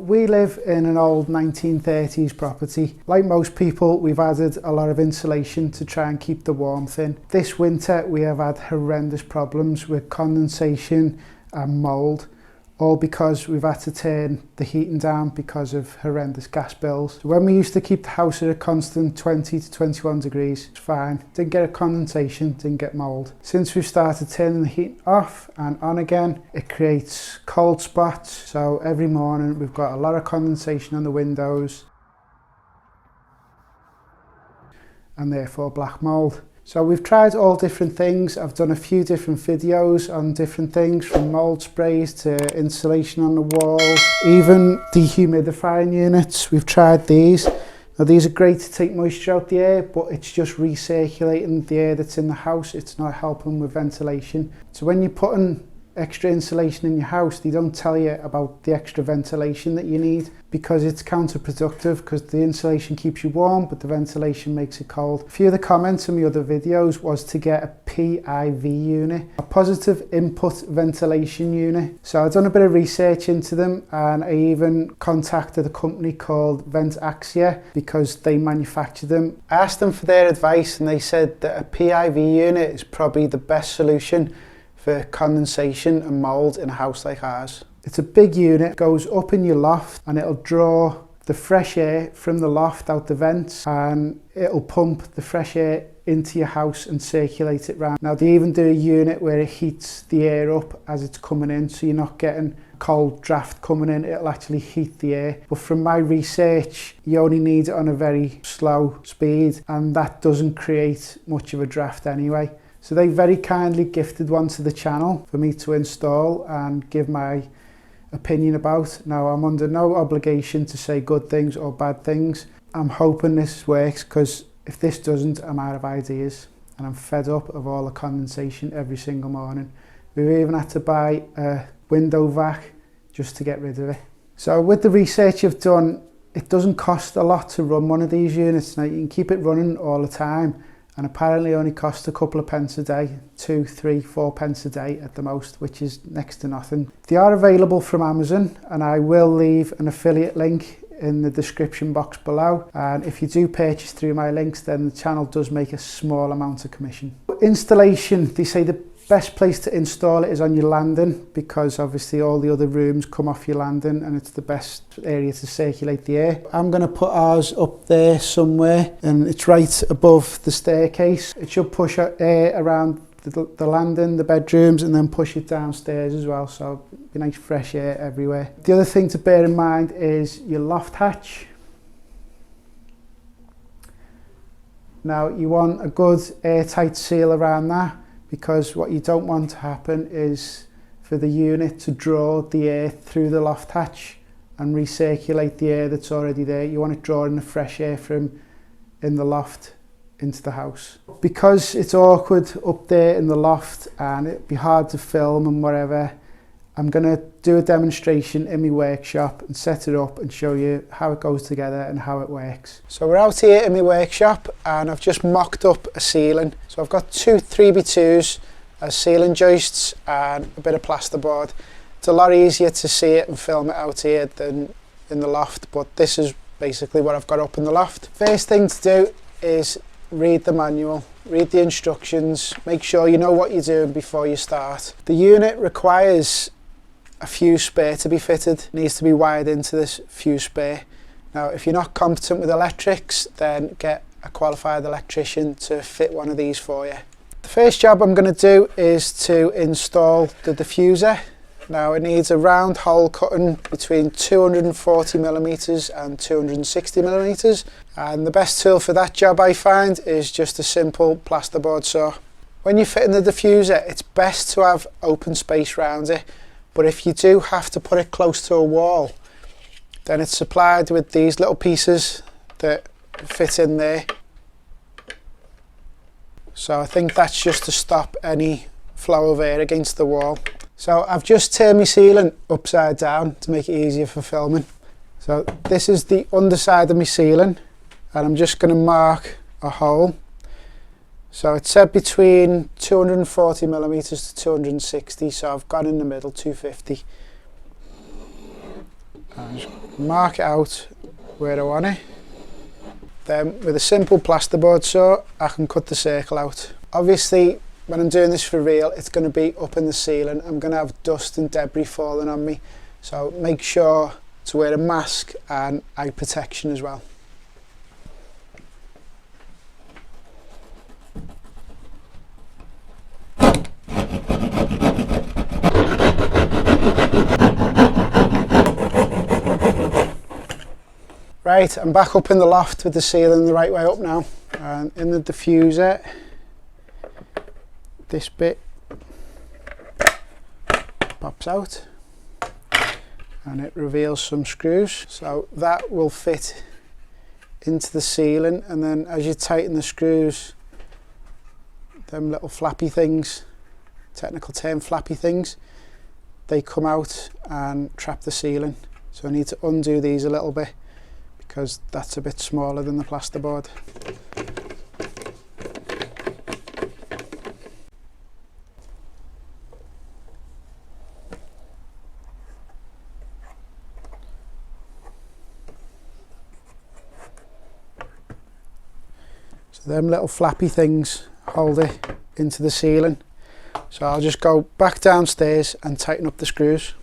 we live in an old 1930s property. Like most people, we've added a lot of insulation to try and keep the warmth in. This winter we have had horrendous problems with condensation and mould, all because we've had to turn the heating down because of horrendous gas bills. So when we used to keep the house at a constant 20 to 21 degrees, it's fine. Didn't get a condensation, didn't get mould. Since we've started turning the heat off and on again, it creates cold spots. So every morning we've got a lot of condensation on the windows and therefore black mould. So we've tried all different things. I've done a few different videos on different things, from mould sprays to insulation on the walls, even dehumidifying units. We've tried these. Now these are great to take moisture out the air, but it's just recirculating the air that's in the house. It's not helping with ventilation. So when you're putting extra insulation in your house, they don't tell you about the extra ventilation that you need, because it's counterproductive, because the insulation keeps you warm but the ventilation makes it cold. A few of the comments in my other videos was to get a PIV unit, a positive input ventilation unit. So I've done a bit of research into them, and I even contacted a company called Vent-Axia because they manufacture them. I asked them for their advice and they said that a PIV unit is probably the best solution for condensation and mould in a house like ours. It's a big unit, goes up in your loft, and it'll draw the fresh air from the loft out the vents, and it'll pump the fresh air into your house and circulate it round. Now they even do a unit where it heats the air up as it's coming in, so you're not getting cold draft coming in, it'll actually heat the air. But from my research, you only need it on a very slow speed, and that doesn't create much of a draft anyway. So they very kindly gifted one to the channel for me to install and give my opinion about. Now I'm under no obligation to say good things or bad things. I'm hoping this works, because if this doesn't, I'm out of ideas and I'm fed up of all the condensation every single morning. We've even had to buy a window vac just to get rid of it. So with the research I've done, it doesn't cost a lot to run one of these units. Now you can keep it running all the time, and apparently only costs a couple of pence a day, 2, 3, 4 pence a day at the most, which is next to nothing. They are available from Amazon, and I will leave an affiliate link in the description box below, and if you do purchase through my links, then the channel does make a small amount of commission. Installation, they say the best place to install it is on your landing, because obviously all the other rooms come off your landing and it's the best area to circulate the air. I'm going to put ours up there somewhere, and it's right above the staircase. It should push air around the landing, the bedrooms, and then push it downstairs as well, so be nice fresh air everywhere. The other thing to bear in mind is your loft hatch. Now you want a good airtight seal around that, because what you don't want to happen is for the unit to draw the air through the loft hatch and recirculate the air that's already there. You want it drawing the fresh air from in the loft into the house. Because it's awkward up there in the loft and it'd be hard to film and whatever, I'm going to do a demonstration in my workshop and set it up and show you how it goes together and how it works. So we're out here in my workshop, and I've just mocked up a ceiling. So I've got two 3x2s as ceiling joists and a bit of plasterboard. It's a lot easier to see it and film it out here than in the loft, but this is basically what I've got up in the loft. First thing to do is read the manual, read the instructions, make sure you know what you're doing before you start. The unit requires a fuse spare to be fitted. It needs to be wired into this fuse spare. Now if you're not competent with electrics, then get a qualified electrician to fit one of these for you. The first job I'm going to do is to install the diffuser. Now it needs a round hole cutting between 240mm and 260mm, and the best tool for that job I find is just a simple plasterboard saw. When you're fitting the diffuser, it's best to have open space around it, but if you do have to put it close to a wall, then it's supplied with these little pieces that fit in there. So I think that's just to stop any flow of air against the wall. So I've just turned my ceiling upside down to make it easier for filming. So this is the underside of my ceiling, and I'm just going to mark a hole. So it said between 240mm to 260, so I've gone in the middle, 250. And just mark it out where I want it. Then with a simple plasterboard saw, I can cut the circle out. Obviously, when I'm doing this for real, it's going to be up in the ceiling. I'm going to have dust and debris falling on me. So make sure to wear a mask and eye protection as well. Right, I'm back up in the loft with the ceiling the right way up now, and in the diffuser, this bit pops out and it reveals some screws, so that will fit into the ceiling, and then as you tighten the screws, them little flappy things, technical term flappy things, they come out and trap the ceiling. So I need to undo these a little bit because that's a bit smaller than the plasterboard. So them little flappy things hold it into the ceiling. So I'll just go back downstairs and tighten up the screws.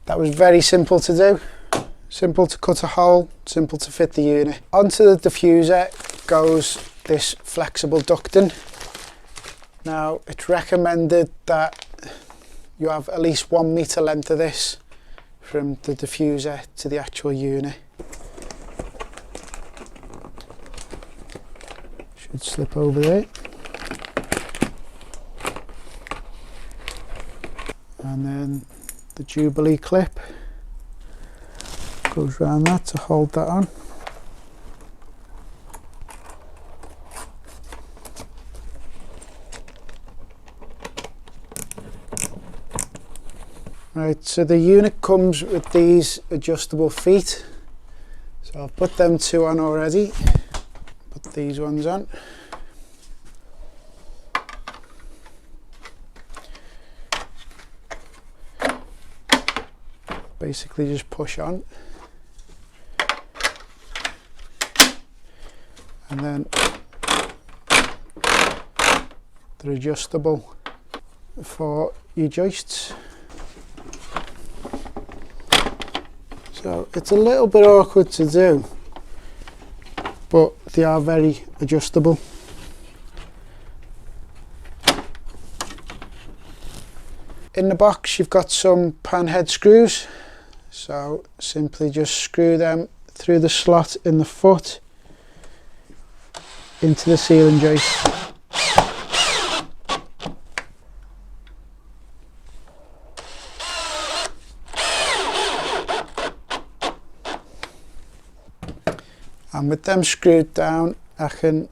That was very simple to do. Simple to cut a hole, simple to fit the unit. Onto the diffuser goes this flexible ducting. Now it's recommended that you have at least 1 metre length of this from the diffuser to the actual unit. Should slip over there. And then the Jubilee clip goes around that to hold that on. Right, so the unit comes with these adjustable feet. So I've put them 2 on already. Put these ones on. Basically just push on. And then they're adjustable for your joists. So it's a little bit awkward to do, but they are very adjustable. In the box you've got some pan head screws, so simply just screw them through the slot in the foot into the ceiling joist. And with them screwed down, I can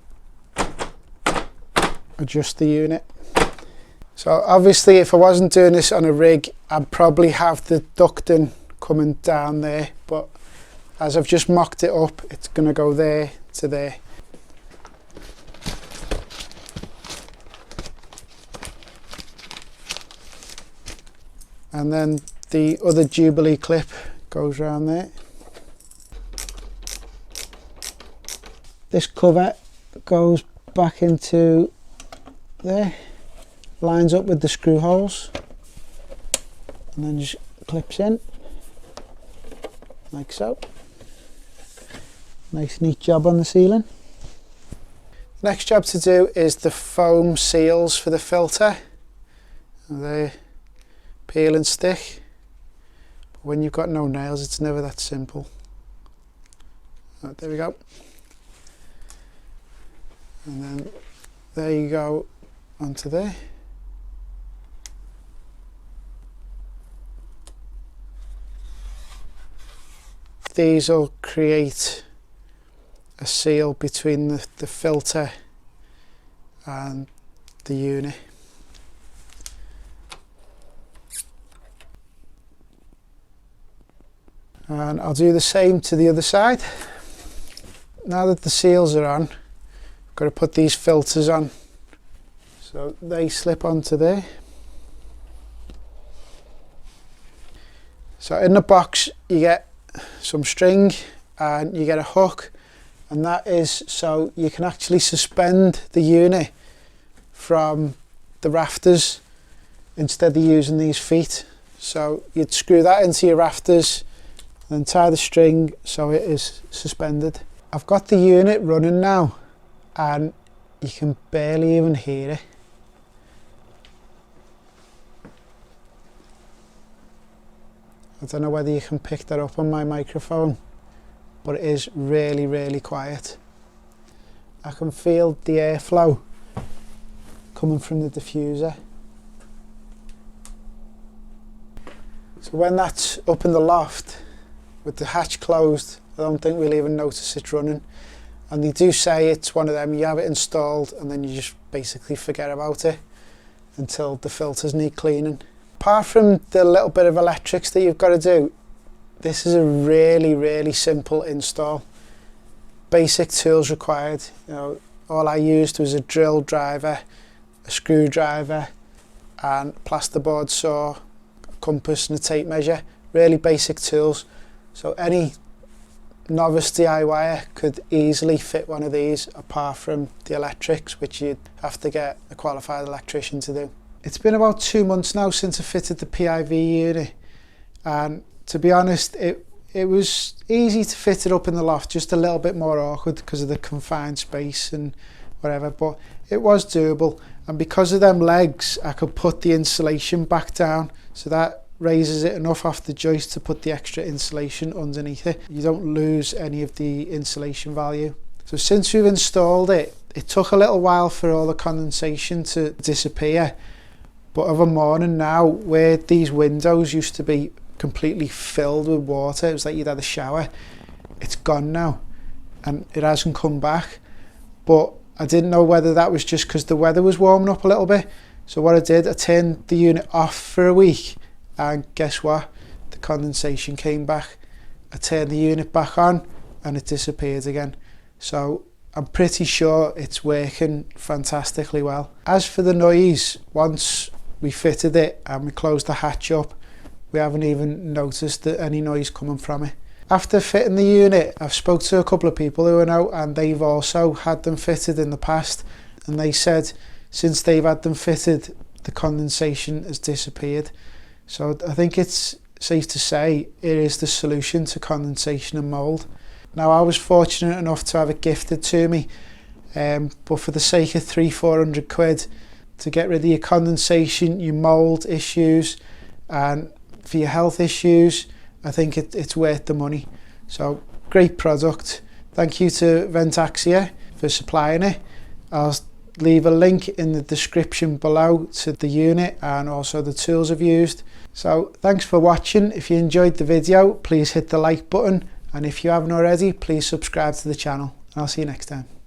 adjust the unit. So obviously if I wasn't doing this on a rig, I'd probably have the ducting coming down there, but as I've just mocked it up, it's going to go there to there. And then the other Jubilee clip goes around there. This cover goes back into there, lines up with the screw holes, and then just clips in like so. Nice neat job on the ceiling. Next job to do is the foam seals for the filter. They peel and stick, but when you've got no nails it's never that simple. Oh, there we go. And then there you go onto there. These will create a seal between the filter and the unit. And I'll do the same to the other side. now that the seals are on, I've got to put these filters on. So they slip onto there. So in the box you get some string and you get a hook, and that is so you can actually suspend the unit from the rafters instead of using these feet. So you'd screw that into your rafters and tie the string so it is suspended. I've got the unit running now and you can barely even hear it. I don't know whether you can pick that up on my microphone, but it is really, really quiet. I can feel the airflow coming from the diffuser. So when that's up in the loft with the hatch closed, I don't think we'll even notice it running. And they do say it's one of them, you have it installed and then you just basically forget about it until the filters need cleaning. Apart from the little bit of electrics that you've got to do, this is a really, really simple install. Basic tools required. You know, all I used was a drill driver, a screwdriver and plasterboard saw, a compass and a tape measure. Really basic tools. So any novice DIYer could easily fit one of these, apart from the electrics, which you'd have to get a qualified electrician to do. It's been about 2 months now since I fitted the PIV unit, and to be honest it was easy to fit it up in the loft, just a little bit more awkward because of the confined space and whatever, but it was doable. And because of them legs I could put the insulation back down, so that raises it enough off the joist to put the extra insulation underneath it. You don't lose any of the insulation value. So since we've installed it, it took a little while for all the condensation to disappear. But of a morning now, where these windows used to be completely filled with water, it was like you'd had a shower, it's gone now and it hasn't come back. But I didn't know whether that was just because the weather was warming up a little bit. So what I did, I turned the unit off for a week, and guess what, the condensation came back. I turned the unit back on and it disappeared again. So I'm pretty sure it's working fantastically well. As for the noise, once we fitted it and we closed the hatch up, we haven't even noticed any noise coming from it. After fitting the unit, I've spoke to a couple of people who are out and they've also had them fitted in the past, and they said since they've had them fitted the condensation has disappeared. So I think it's safe to say it is the solution to condensation and mould. Now I was fortunate enough to have it gifted to me, but for the sake of 300-400 quid to get rid of your condensation, your mould issues and for your health issues, I think it's worth the money. So great product. Thank you to Vent-Axia for supplying it. I'll leave a link in the description below to the unit and also the tools I've used. So thanks for watching. If you enjoyed the video, please hit the like button, and if you haven't already, please subscribe to the channel. I'll see you next time.